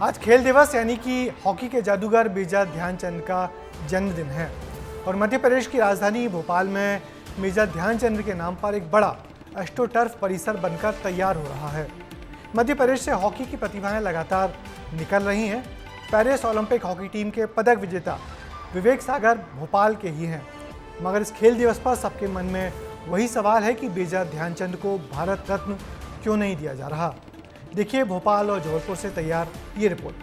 आज खेल दिवस यानी कि हॉकी के जादूगर मेजर ध्यानचंद का जन्मदिन है और मध्य प्रदेश की राजधानी भोपाल में मेजर ध्यानचंद के नाम पर एक बड़ा एस्ट्रोटर्फ परिसर बनकर तैयार हो रहा है। मध्य प्रदेश से हॉकी की प्रतिभाएं लगातार निकल रही हैं। पेरिस ओलंपिक हॉकी टीम के पदक विजेता विवेक सागर भोपाल के ही हैं, मगर इस खेल दिवस पर सबके मन में वही सवाल है कि मेजर ध्यानचंद को भारत रत्न क्यों नहीं दिया जा रहा। देखिए भोपाल और जबलपुर से तैयार ये रिपोर्ट।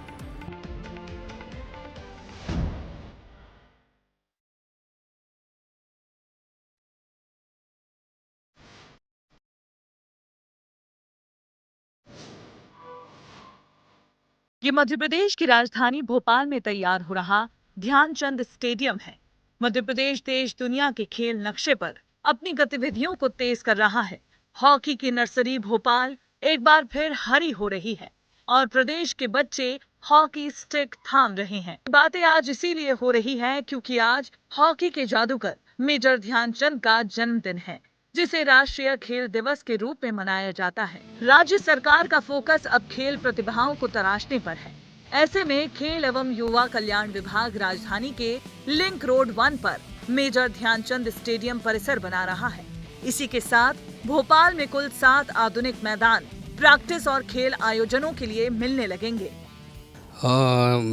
ये मध्य प्रदेश की राजधानी भोपाल में तैयार हो रहा ध्यानचंद स्टेडियम है। मध्य प्रदेश देश दुनिया के खेल नक्शे पर अपनी गतिविधियों को तेज कर रहा है। हॉकी की नर्सरी भोपाल एक बार फिर हरी हो रही है और प्रदेश के बच्चे हॉकी स्टिक थाम रहे हैं। बातें आज इसीलिए हो रही है क्योंकि आज हॉकी के जादूगर मेजर ध्यानचंद का जन्मदिन है, जिसे राष्ट्रीय खेल दिवस के रूप में मनाया जाता है। राज्य सरकार का फोकस अब खेल प्रतिभाओं को तराशने पर है। ऐसे में खेल एवं युवा कल्याण विभाग राजधानी के लिंक रोड 1 पर मेजर ध्यानचंद स्टेडियम परिसर बना रहा है। इसी के साथ भोपाल में कुल 7 आधुनिक मैदान प्रैक्टिस और खेल आयोजनों के लिए मिलने लगेंगे।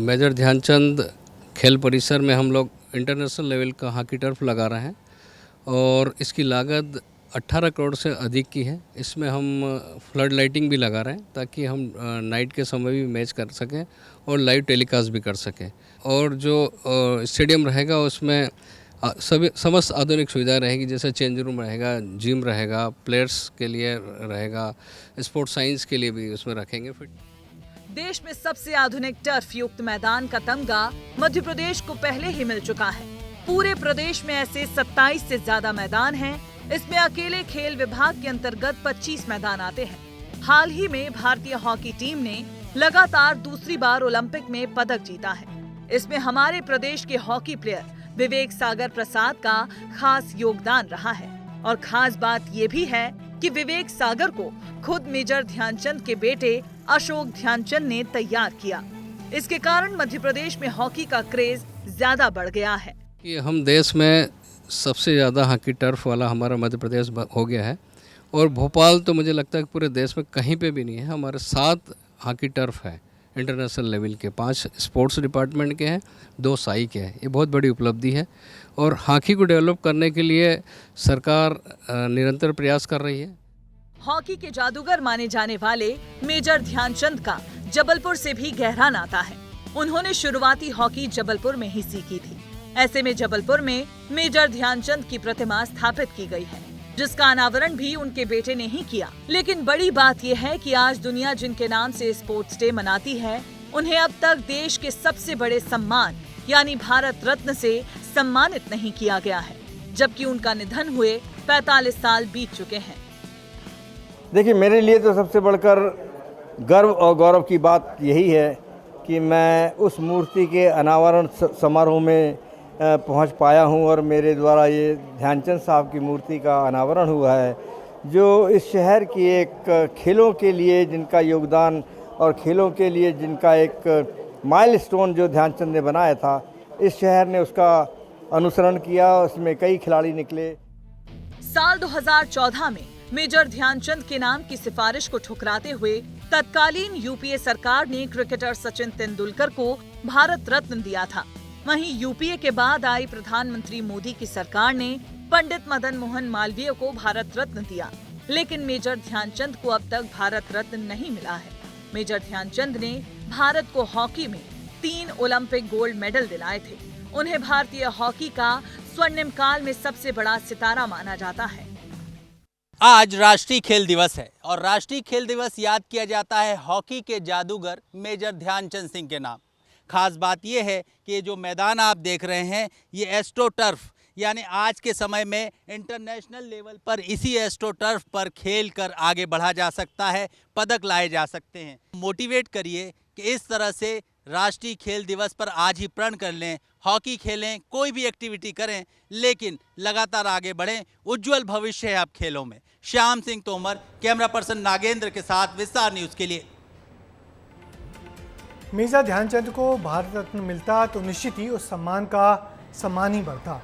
मेजर ध्यानचंद खेल परिसर में हम लोग इंटरनेशनल लेवल का हॉकी टर्फ लगा रहे हैं और इसकी लागत 18 करोड़ से अधिक की है। इसमें हम फ्लड लाइटिंग भी लगा रहे हैं ताकि हम नाइट के समय भी मैच कर सकें और लाइव टेलीकास्ट भी कर सकें। और जो स्टेडियम रहेगा उसमें सभी समस्त आधुनिक सुविधाएं रहेगी, जैसे चेंज रूम रहेगा, जिम रहेगा, प्लेयर्स के लिए रहेगा, स्पोर्ट्स साइंस के लिए भी उसमें रखेंगे। फिर देश में सबसे आधुनिक टर्फ युक्त मैदान का तमगा मध्य प्रदेश को पहले ही मिल चुका है। पूरे प्रदेश में ऐसे 27 से ज्यादा मैदान हैं। इसमें अकेले खेल विभाग के अंतर्गत 25 मैदान आते हैं। हाल ही में भारतीय हॉकी टीम ने लगातार दूसरी बार ओलंपिक में पदक जीता है। इसमें हमारे प्रदेश के हॉकी प्लेयर विवेक सागर प्रसाद का खास योगदान रहा है और खास बात ये भी है कि विवेक सागर को खुद मेजर ध्यानचंद के बेटे अशोक ध्यानचंद ने तैयार किया। इसके कारण मध्य प्रदेश में हॉकी का क्रेज ज्यादा बढ़ गया है। कि हम देश में सबसे ज़्यादा हॉकी टर्फ वाला हमारा मध्य प्रदेश हो गया है और भोपाल तो मुझे लगता है कि पूरे देश में कहीं पे भी नहीं है। हमारे 7 हॉकी टर्फ है इंटरनेशनल लेवल के, 5 स्पोर्ट्स डिपार्टमेंट के हैं, 2 साई के हैं। ये बहुत बड़ी उपलब्धि है और हॉकी को डेवलप करने के लिए सरकार निरंतर प्रयास कर रही है। हॉकी के जादूगर माने जाने वाले मेजर ध्यानचंद का जबलपुर से भी गहरा नाता है। उन्होंने शुरुआती हॉकी जबलपुर में ही सीखी थी। ऐसे में जबलपुर में मेजर ध्यानचंद की प्रतिमा स्थापित की गई है, जिसका अनावरण भी उनके बेटे ने ही किया। लेकिन बड़ी बात यह है कि आज दुनिया जिनके नाम से स्पोर्ट्स डे मनाती है, उन्हें अब तक देश के सबसे बड़े सम्मान यानी भारत रत्न से सम्मानित नहीं किया गया है, जबकि उनका निधन हुए 45 साल बीत चुके हैं। देखिए, मेरे लिए तो सबसे बढ़कर गर्व और गौरव की बात यही है कि मैं उस मूर्ति के अनावरण समारोह में पहुंच पाया हूं और मेरे द्वारा ये ध्यानचंद साहब की मूर्ति का अनावरण हुआ है, जो इस शहर की एक खेलों के लिए जिनका योगदान और खेलों के लिए जिनका एक माइलस्टोन जो ध्यानचंद ने बनाया था, इस शहर ने उसका अनुसरण किया। उसमें कई खिलाड़ी निकले। साल 2014 में मेजर ध्यानचंद के नाम की सिफारिश को ठुकराते हुए तत्कालीन यूपीए सरकार ने क्रिकेटर सचिन तेंदुलकर को भारत रत्न दिया था। वहीं यूपीए के बाद आई प्रधानमंत्री मोदी की सरकार ने पंडित मदन मोहन मालवीय को भारत रत्न दिया, लेकिन मेजर ध्यानचंद को अब तक भारत रत्न नहीं मिला है। मेजर ध्यानचंद ने भारत को हॉकी में 3 ओलंपिक गोल्ड मेडल दिलाए थे। उन्हें भारतीय हॉकी का स्वर्णिम काल में सबसे बड़ा सितारा माना जाता है। आज राष्ट्रीय खेल दिवस है और राष्ट्रीय खेल दिवस याद किया जाता है हॉकी के जादूगर मेजर ध्यानचंद सिंह के नाम। खास बात यह है कि ये जो मैदान आप देख रहे हैं, ये एस्ट्रो टर्फ यानी आज के समय में इंटरनेशनल लेवल पर इसी एस्ट्रो टर्फ पर खेल कर आगे बढ़ा जा सकता है, पदक लाए जा सकते हैं। मोटिवेट करिए कि इस तरह से राष्ट्रीय खेल दिवस पर आज ही प्रण कर लें, हॉकी खेलें, कोई भी एक्टिविटी करें, लेकिन लगातार आगे बढ़ें। उज्जवल भविष्य है आप खेलों में। श्याम सिंह तोमर, कैमरा पर्सन नागेंद्र के साथ विस्तार न्यूज़ के लिए। मेजर ध्यानचंद को भारत रत्न मिलता तो निश्चित ही उस सम्मान का सम्मान ही बढ़ता।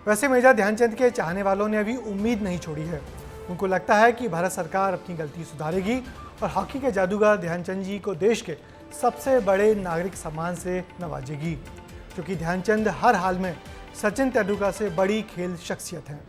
वैसे मेजर ध्यानचंद के चाहने वालों ने अभी उम्मीद नहीं छोड़ी है। उनको लगता है कि भारत सरकार अपनी गलती सुधारेगी और हॉकी के जादूगर ध्यानचंद जी को देश के सबसे बड़े नागरिक सम्मान से नवाजेगी, क्योंकि ध्यानचंद हर हाल में सचिन तेंदुलकर से बड़ी खेल शख्सियत हैं।